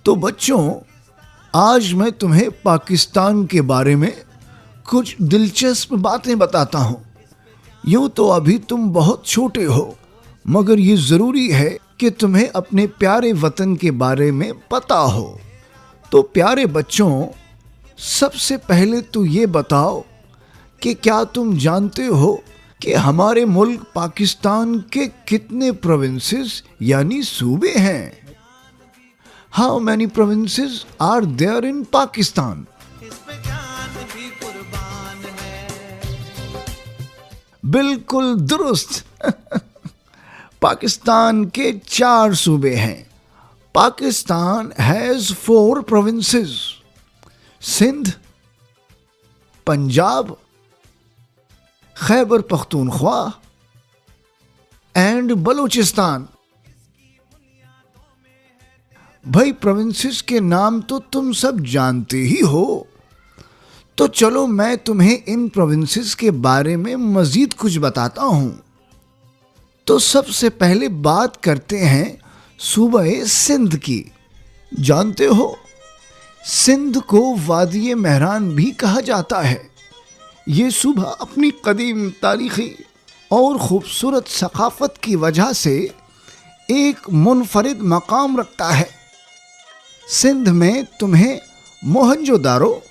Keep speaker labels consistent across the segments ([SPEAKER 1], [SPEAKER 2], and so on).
[SPEAKER 1] तो बच्चों, आज मैं तुम्हें पाकिस्तान के बारे में कुछ दिलचस्प बातें बताता हूँ। यूँ तो अभी तुम बहुत छोटे हो, मगर ये ज़रूरी है कि तुम्हें अपने प्यारे वतन के बारे में पता हो। तो प्यारे बच्चों, सबसे पहले तो ये बताओ कि क्या तुम जानते हो कि हमारे मुल्क पाकिस्तान के कितने प्रोविंसेस यानी सूबे हैं? How many provinces are there in Pakistan? बिल्कुल दुरुस्त। पाकिस्तान के 4 सूबे हैं। Pakistan has 4 provinces: Sindh, Punjab, Khyber Pakhtunkhwa and Balochistan. भाई, प्रोविंसेस के नाम तो तुम सब जानते ही हो, तो चलो मैं तुम्हें इन प्रोविंसेस के बारे में मजीद कुछ बताता हूं। तो सबसे पहले बात करते हैं सूबा सिंध की। जानते हो, सिंध को वादी मेहरान भी कहा जाता है। ये सूबा अपनी कदीम तारीखी और खूबसूरत सकाफत की वजह से एक मुनफरिद मकाम रखता है। सिंध में तुम्हें मोहनजोदारो,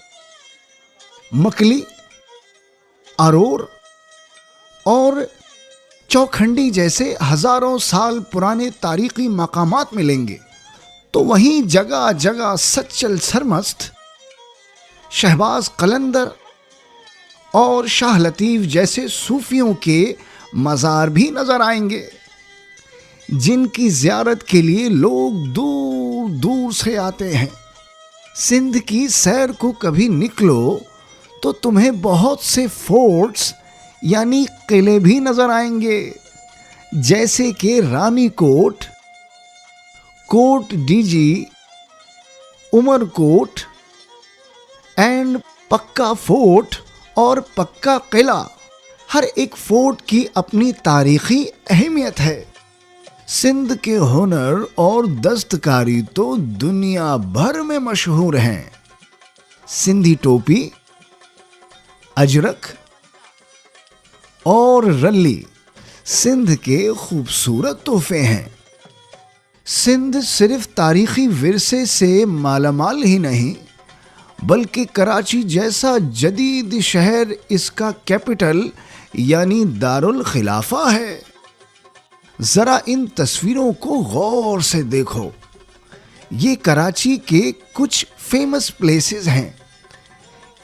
[SPEAKER 1] मकली, अरोर और चौखंडी जैसे हजारों साल पुराने तारीखी मकामात मिलेंगे। तो वहीं जगह जगह सच्चल सरमस्त, शहबाज कलंदर और शाह लतीफ़ जैसे सूफियों के मज़ार भी नज़र आएंगे, जिनकी ज़ियारत के लिए लोग दूर दूर से आते हैं। सिंध की सैर को कभी निकलो तो तुम्हें बहुत से फोर्ट्स यानी किले भी नज़र आएंगे, जैसे कि Ranikot, Kot Diji, Umarkot and Pakka fort और पक्का किला। हर एक फोर्ट की अपनी तारीखी अहमियत है। सिंध के हुनर और दस्तकारी तो दुनिया भर में मशहूर हैं। सिंधी टोपी, अजरक और रल्ली सिंध के खूबसूरत तोहफे हैं। सिंध सिर्फ तारीखी विरसे से मालामाल ही नहीं, बल्कि कराची जैसा जदीद शहर इसका कैपिटल यानी दारुल खिलाफा है। ज़रा इन तस्वीरों को गौर से देखो। ये कराची के कुछ फेमस प्लेसेस हैं।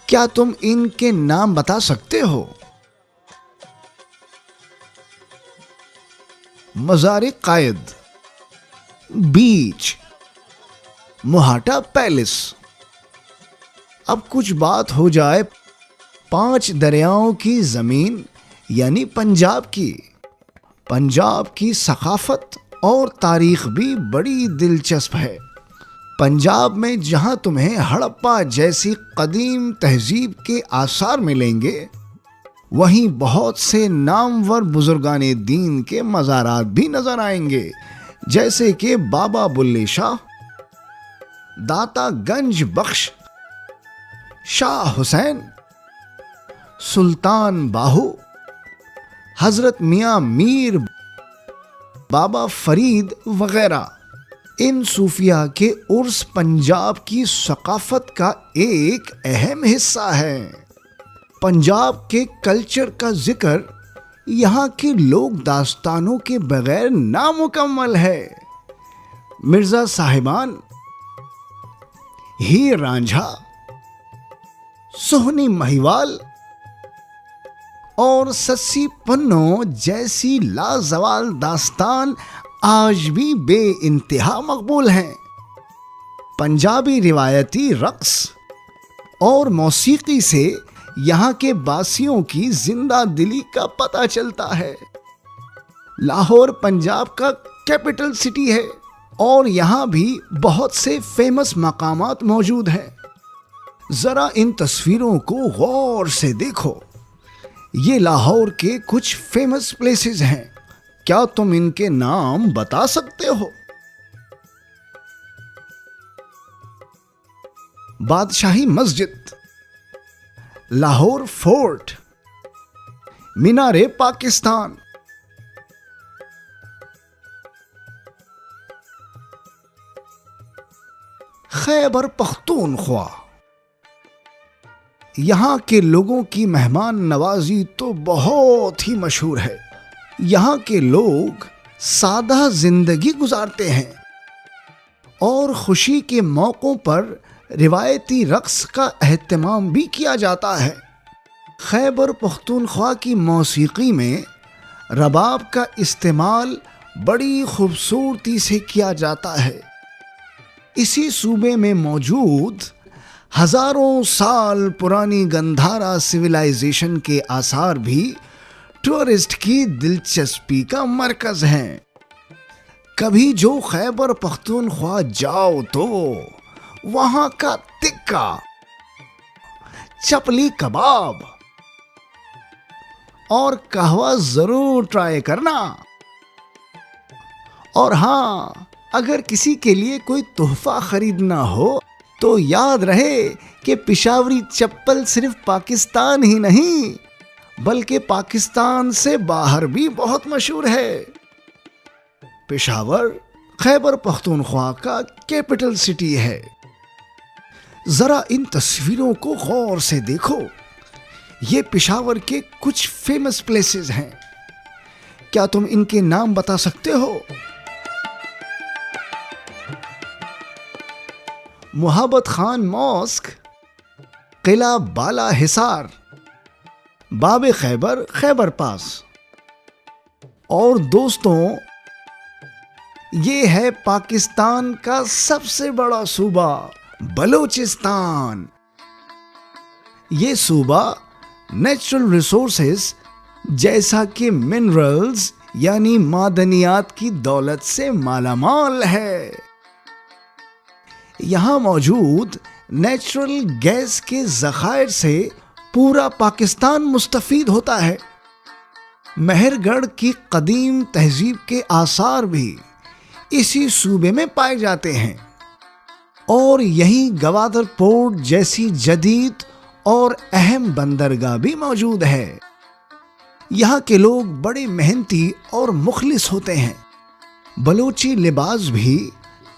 [SPEAKER 1] क्या तुम इनके नाम बता सकते हो? मज़ार कायद, बीच, मोहाटा पैलेस। अब कुछ बात हो जाए 5 दरियाओं की ज़मीन यानी पंजाब की। पंजाब की सकाफत और तारीख भी बड़ी दिलचस्प है। पंजाब में जहां तुम्हें हड़प्पा जैसी कदीम तहजीब के आसार मिलेंगे, वहीं बहुत से नामवर बुजुर्गाने दीन के मज़ारात भी नजर आएंगे, जैसे कि बाबा बुल्ले शाह, दाता गंज बख्श, शाह हुसैन, सुल्तान बाहू, हजरत मियाँ मीर, बाबा फरीद वगैरह। इन सूफिया के उर्स पंजाब की सकाफत का एक अहम हिस्सा है। पंजाब के कल्चर का जिक्र यहाँ के लोक दास्तानों के बगैर नामुकम्मल है। मिर्ज़ा साहिबान, हीर रांझा, सोहनी महिवाल और सस्सी पन्नो जैसी लाजवाल दास्तान आज भी बेइंतहा मकबूल हैं। पंजाबी रिवायती रक्स और मौसीकी से यहाँ के बासियों की जिंदा दिली का पता चलता है। लाहौर पंजाब का कैपिटल सिटी है और यहाँ भी बहुत से फेमस मकामात मौजूद हैं। ज़रा इन तस्वीरों को गौर से देखो। ये लाहौर के कुछ फेमस प्लेसेस हैं। क्या तुम इनके नाम बता सकते हो? बादशाही मस्जिद, लाहौर फोर्ट, मीनारे पाकिस्तान, खैबर पख्तूनख्वा। यहाँ के लोगों की मेहमान नवाजी तो बहुत ही मशहूर है। यहाँ के लोग सादा जिंदगी गुजारते हैं और खुशी के मौक़ों पर रिवायती रक़्स का एहतमाम भी किया जाता है। खैबर पख्तूनख्वा की मौसीकी में रबाब का इस्तेमाल बड़ी खूबसूरती से किया जाता है। इसी सूबे में मौजूद हज़ारों साल पुरानी गंधारा सिविलाइजेशन के आसार भी टूरिस्ट की दिलचस्पी का मरकज़ हैं। कभी जो खैबर पख्तूनख्वा जाओ तो वहाँ का तिक्का, चपली कबाब और कहवा ज़रूर ट्राई करना। और हाँ, अगर किसी के लिए कोई तोहफा खरीदना हो तो याद रहे कि पेशावरी चप्पल सिर्फ पाकिस्तान ही नहीं बल्कि पाकिस्तान से बाहर भी बहुत मशहूर है। पेशावर खैबर पख्तूनख्वा का कैपिटल सिटी है। जरा इन तस्वीरों को गौर से देखो। ये पेशावर के कुछ फेमस प्लेसेस हैं। क्या तुम इनके नाम बता सकते हो? मुहब्बत खान मॉस्क, किला बाला हिसार, बाबे खैबर, खैबर पास। और दोस्तों, ये है पाकिस्तान का सबसे बड़ा सूबा बलूचिस्तान। ये सूबा नेचुरल रिसोर्सेज जैसा कि मिनरल्स यानी मादनियात की दौलत से मालामाल है। यहाँ मौजूद नेचुरल गैस के ज़खायर से पूरा पाकिस्तान मुस्तफ़ीद होता है। मेहरगढ़ की कदीम तहजीब के आसार भी इसी सूबे में पाए जाते हैं और यहीं गवादर पोर्ट जैसी जदीद और अहम बंदरगाह भी मौजूद है। यहाँ के लोग बड़े मेहनती और मुखलिस होते हैं। बलोची लिबास भी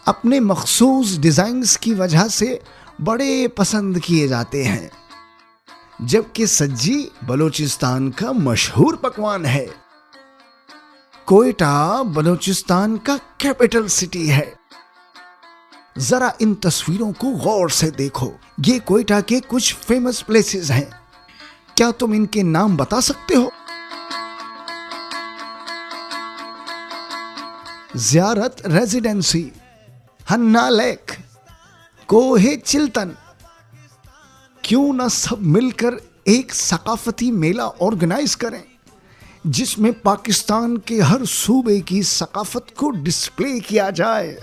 [SPEAKER 1] अपने मखसूस डिज़ाइंस की वजह से बड़े पसंद किए जाते हैं, जबकि सज्जी बलूचिस्तान का मशहूर पकवान है। कोयटा बलूचिस्तान का कैपिटल सिटी है। जरा इन तस्वीरों को गौर से देखो। ये कोयटा के कुछ फेमस प्लेसेस हैं। क्या तुम इनके नाम बता सकते हो? ज़ियारत रेजिडेंसी, हन्ना लेक, कोहे चिल्तन। क्यों न सब मिलकर एक सकाफती मेला ऑर्गेनाइज करें जिसमें पाकिस्तान के हर सूबे की सकाफत को डिस्प्ले किया जाए।